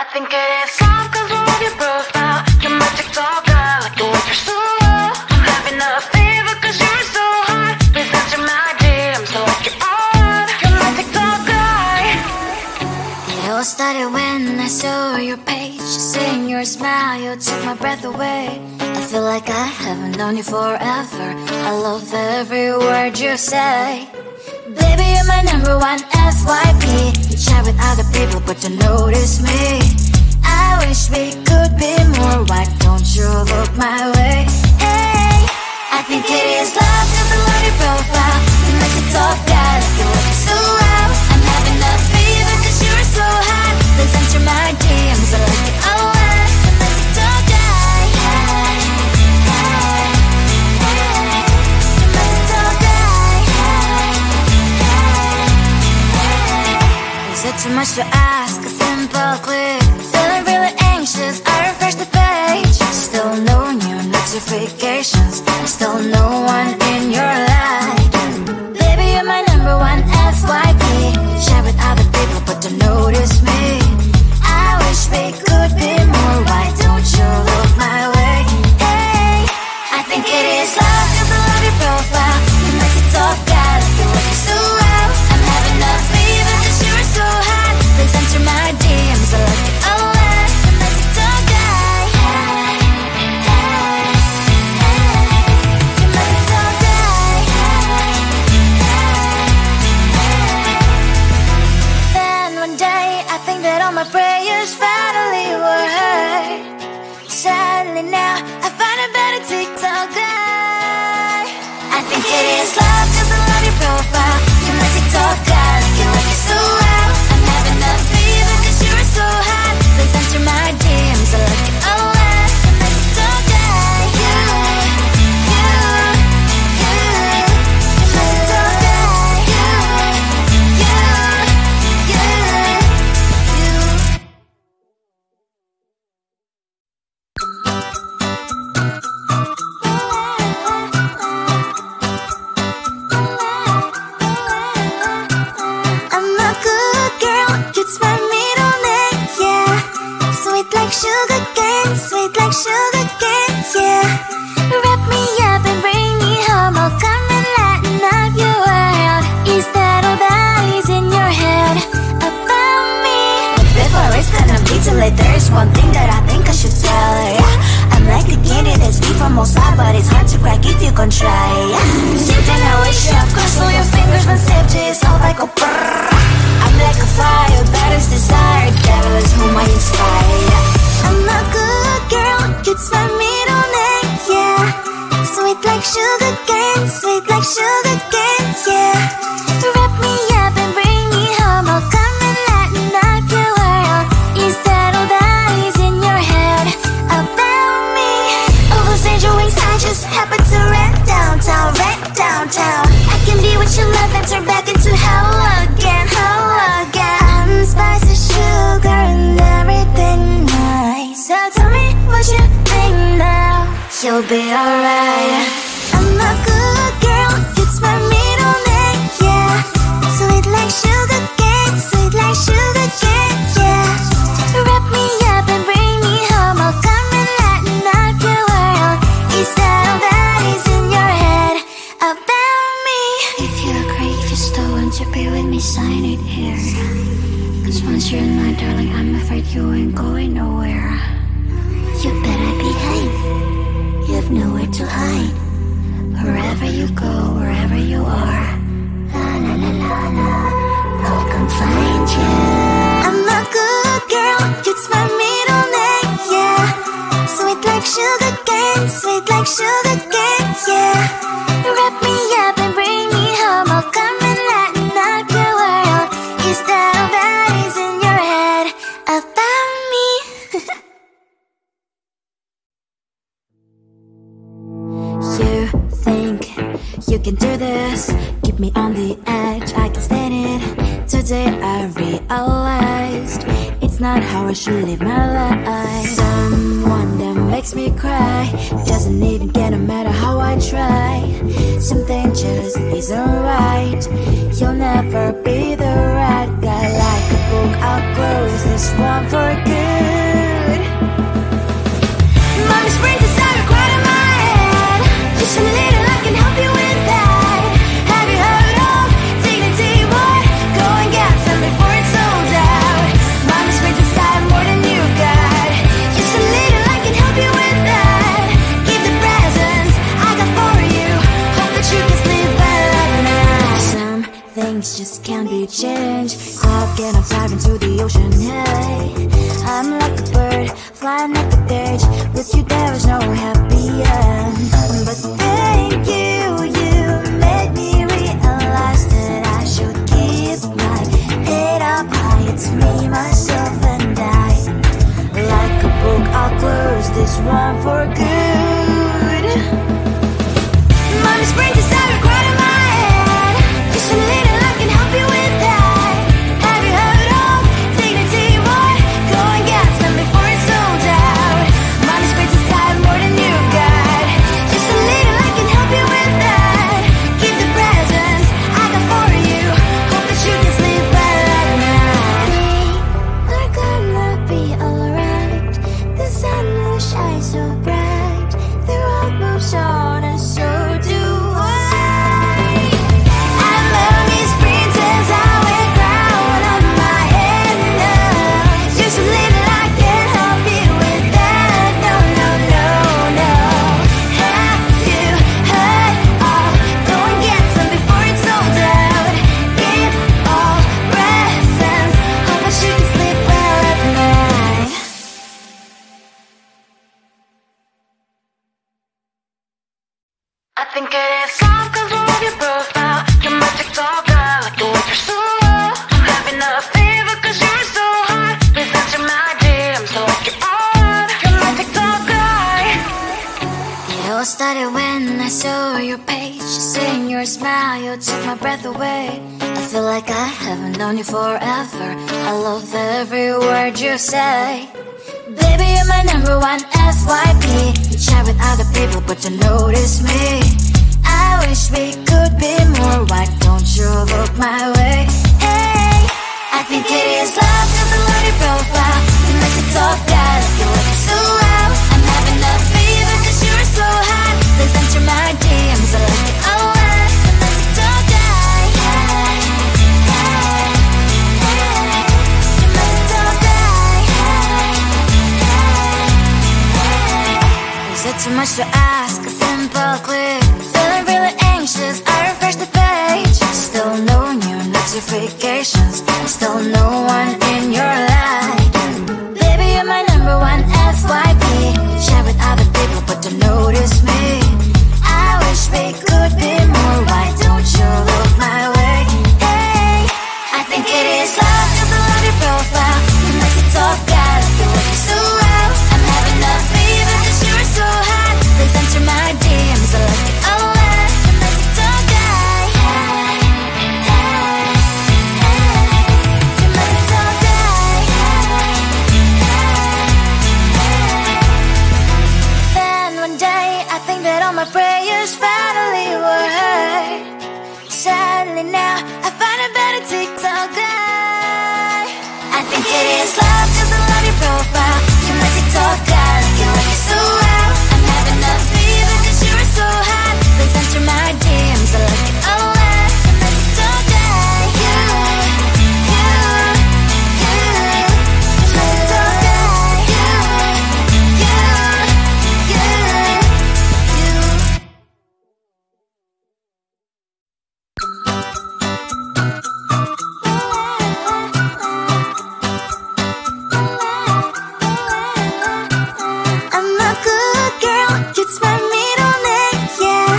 I think it is love 'cause I love your profile. You're my TikTok guy, like the way you're so low. I'm having a fever 'cause you're so hot. Please answer my DMs like you're on. You're my TikTok guy. It all started when I saw your page. Seeing your smile, you took my breath away. I feel like I haven't known you forever. I love every word you say. Baby, you're my number one FYP. You chat with other people but don't notice me. I wish we could be more. Why don't you look my way? Hey, I think it is love 'cause I love your profile. You make it talk guy like you look so loud. I'm having a fever 'cause you're so hot. Please answer my DMs, I like it a lot. You make it talk guy. Hey, hey, hey. You make it talk guy. Hey, hey, hey. Is it too much to ask? A simple click. Feeling really anxious, I refresh the page. Still no new notifications. Still no one in your life. Baby, you're my number one FYP. Share with other people but don't notice me. I wish we could be more. Why don't you look my way? Hey, I think it is love 'cause I love your profile. You make it talk guy like you look so well. I'm having a fever 'cause you're so hot. Please answer my DMs, I like it a lot. You make it talk guy. Hey, hey, hey. You make it talk guy. Hey, hey, hey. Then one day I think that all my prayers finally were heard. Sadly now I find a better TikTok guy. I think it is love 'cause I love your profile. You my TikTok guy like you like it so well. I'm having a fever 'cause you're so hot. Please answer my DMs, I like it a lot. You my TikTok guy. You, you, you. You my TikTok guy. You, you, you, you. I'm a good girl, it's my middle name, yeah. Sweet like sugar cane, sweet like sugar cane, yeah. Wrap me up and bring me home, I'll come and lighten up your world. Is that all that is in your head about me? Before it's gonna be too late, there's one thing that I think I should tell her. I'm like the candy that's deep from outside, but it's hard to crack if you can try. Something I wish you have crossed all your fingers when safety is all like a brrrr. I'm like a fire, that is desire, devil is whom I inspire. I'm a good girl, it's my middle name, yeah. Sweet like sugar cane, sweet like sugar cane, yeah. Wrap me up and bring me home, I'll come and lighten up your world. Is that all that is in your head about me? All those angel wings I just happen to rent downtown, rent downtown. I can be what you love and turn back into hell again, hell again. I'm spicy sugar and everything nice. So tell me what you think now. You'll be alright. I'm a good girl, it's my middle name, yeah. Sweet like sugar cane, sweet like sugar cane, yeah. Wrap me up and bring me home, I'll come and lighten up your world. Is that all that is in your head about me? If you agree, if you still want to be with me, sign it here. 'Cause once you're in my darling, I'm afraid you ain't going nowhere. You better behave, you have nowhere to hide. Wherever you go, wherever you are, la la la la la, I'll come find you. I'm a good girl, it's my middle name, yeah. Sweet like sugar cane, sweet like sugar cane, yeah. Wrap me up and bring me home, I'll come and lighten up your world. Is that all that is in your head about me? You think you can do this, keep me on the edge, I can stand it. Today I realized it's not how I should live my life. Someone that makes me cry doesn't even get, no matter how I try. Something just isn't right. You'll never be the right guy. Like a book, I'll close this one for good. this just can't be changed. Clock and I'm diving into the ocean, hey. I'm like a bird, flying like a cage. With you there is no happy end. But thank you, you made me realize that I should keep my head up high. It's me, myself and I. Like a book, I'll close this one for good. Mommy's brain decided right in my head. Just a little, I can help you with that. Have you heard of dignity, boy? Go and get some before it's sold out. Mommy's brain decided more than you got. Just a little, I can help you with that. Keep the presents I got for you. Hope that you can sleep well at night. We're gonna be alright. The sun will shine so bright. The road moves on and so do I. And memories pretends I wear crown on my head now. Just a little, I can't help you with that. No, no, no, no. Have you heard of? Go and get some before it's sold out. Keep all presents. Hope that you can sleep well at night. I think it is love 'cause of your profile. Your magic's all gone, like the way you're so low. I'm having a fever 'cause you're so hot. Please answer my DMs like you're on. Your magic's all gone. It all started when I saw your page. Seeing your smile, you took my breath away. I feel like I haven't known you forever. I love every word you say. Baby, you're my number one FYP. You chat with other people, but you notice me. I wish we could be more. Why don't you look my way? Hey, I think it is love 'cause I love your profile. You make it talk bad, like you look so well. I'm having a fever 'cause you're so hot. Please answer my DMs, I like it a lot. You make it talk bad. Hey, hey, hey. You make it talk bad. Hey, hey, hey. Is it too much to ask? A simple click. Feeling really anxious, I refresh the page. Still no new notifications. Still no one in your life. Baby, you're my number one FYP. Share with other people, but don't notice me. I wish we could be more. Why don't you look my way? Hey, I think it is love 'cause I love your profile. You make it talk bad, like you look so well. I'm having a fever 'cause you're so hot. Please answer my DMs, I like it a lot. You make it talk bad. Hey, hey, hey. You make it talk bad. Hey, hey, hey. Then one day I think that all my prayers finally were heard. Sadly now I find a better TikTok guy. I think it is love 'cause I love your profile. You make it talk bad, like you look so well. I'm having a fever 'cause you're so hot. Please answer my DMs, I like it a lot. You make it talk bad. You make it talk bad. I'm a good girl, it's my middle name, yeah.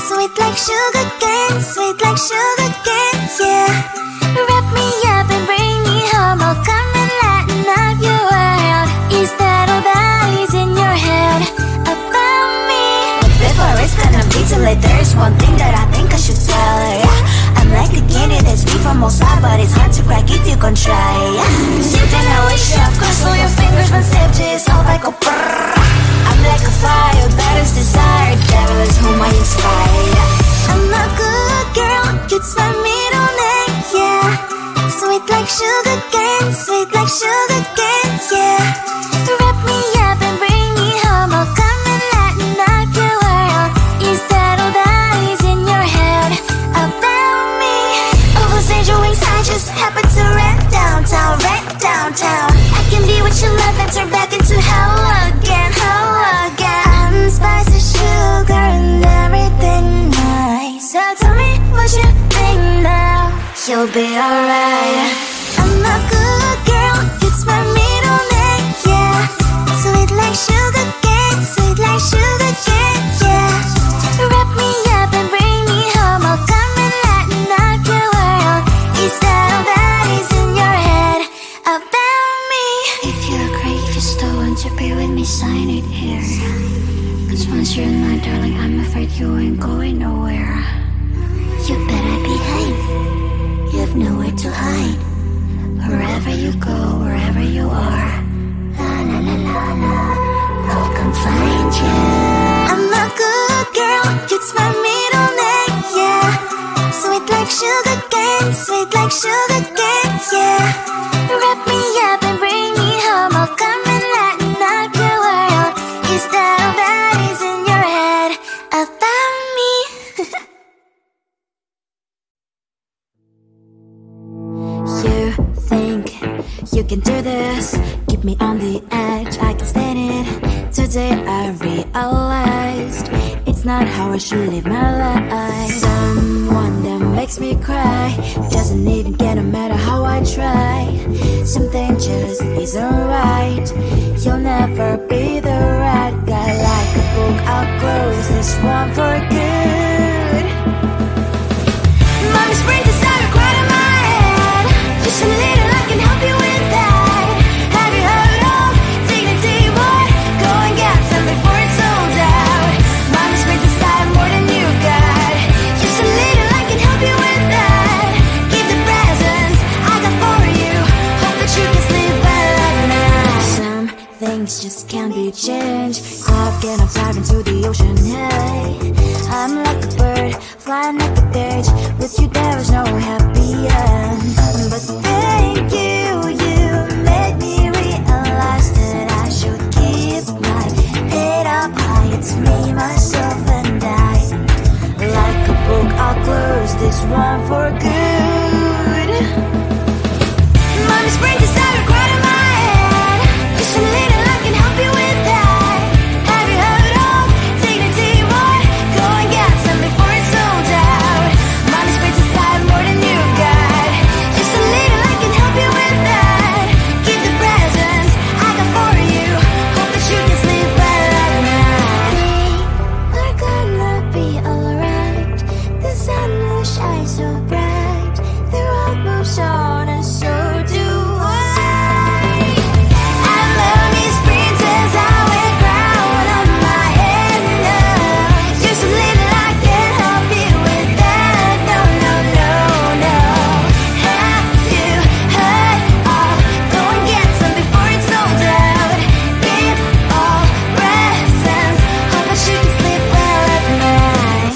Sweet like sugar cane, sweet like sugar cane, yeah. Wrap me up and bring me home, I'll come and lighten up your world. Is that all that is in your head about me? Before it's gonna be too late, there's one thing that I think I should tell her, yeah. I'm like the candy that's sweet from outside, but it's hard to crack if you can try, yeah. Something I wish you have crossed all your fingers when safety is off, I go brrrr. I'm like a fire, that is desire, devil is whom I inspire, yeah. I'm a good girl, it's my middle name, yeah. Sweet like sugar cane, sweet like sugar cane, yeah. Wrap me up and bring me home, I'll come and lighten up your world. Is that all that is in your head about me? All those angel wings I just happen to rent downtown, rent downtown. I can be what you love and turn back into hell again, hell again. I'm spicy sugar and everything nice. So tell me what you think now. You will be alright. I'm a good girl, it's my middle name, yeah. Sweet like sugar cane, sweet like sugar cane, yeah. Wrap me up and bring me home, I'll come and lighten up your world. Is that all that is in your head about me? If you're great, if you still want to be with me, sign it here. Cause once you're in my darling, I'm afraid you ain't going nowhere. You better behave, you have nowhere to hide. Wherever you go, wherever you are, la la la la la, I'll come find you. I'm a good girl, it's my middle name, yeah. Sweet like sugar cane, sweet like sugar cane, yeah. Wrap me up and bring me home, I'll come and lighten up your world. Is that all that is in your head about me? You think you can do this, keep me on the edge, I can stand it. Today I realized it's not how I should live my life. Someone that makes me cry doesn't even get no matter how I try. Something just isn't right, you'll never be the right guy. Like a book, I'll close this one for good. Mommy's brain decided right in my head. Just a little, I can help you with that. Have you heard of dignity, boy? Go and get some before it's sold out. Mommy's brain decided more than you got. Just a little, I can help you with that. Give the presents I got for you. Hope that you can sleep well at night. Some things just can't be changed. Stop getting dive into the ocean, hey. I'm like a bird, flying like a cage. With you there is no happy end. But thank you, you made me realize that I should keep my head up high. It's me, myself and I. Like a book, I'll close this one for good. Mommy's brain decided right in my head. Just a little, I can help you with that. Have you heard of dignity, boy? Go and get some before it's sold out. Mommy's brain decided more than you got. Just a little, I can help you with that. Give the presents I got for you. Hope that you can sleep well at night. We're gonna be alright. The sun will shine so bright. The road moves on and so do I. And mommy's princess, I wear crown on my head now. Just a little, I can help you with that. No, no, no, no. Have you heard of? Go and get some before it's sold out. Give all presents. Hope that you can sleep well at night.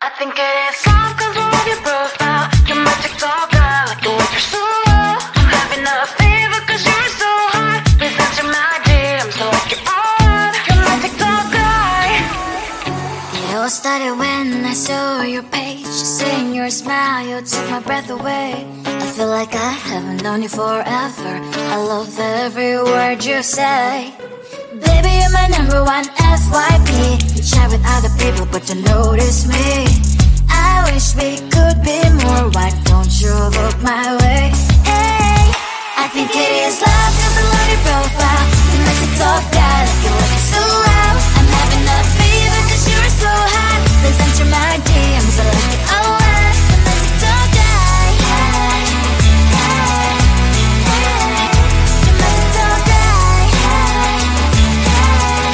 I think it is all 'cause I love your profile. Your magic's all got like the way you're so low. I'm having a fever 'cause you're so hot. Please answer my DMs like you're on. Your magic's all got. It all started when I saw your page. Seeing your smile, you took my breath away. I feel like I haven't known you forever. I love every word you say. Baby, you're my number one FYP. You chat with other people, but you notice me. I wish we could be more. Why don't you look my way? Hey, I think it is love 'cause I love your profile. You make it talk bad like you love me so loud. I'm having a fever 'cause you're so hot. Please answer my DMs, I like it a lot. You make it talk die. Hey, hey, hey. You make it talk die. Hey, hey,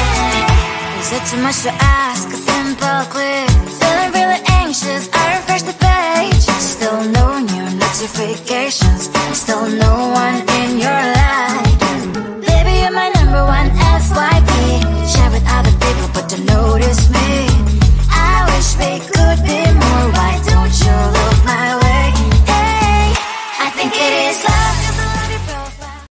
hey. Is it too much to ask? A simple click. Feeling really anxious, I refresh the page. Still no new notifications, still no one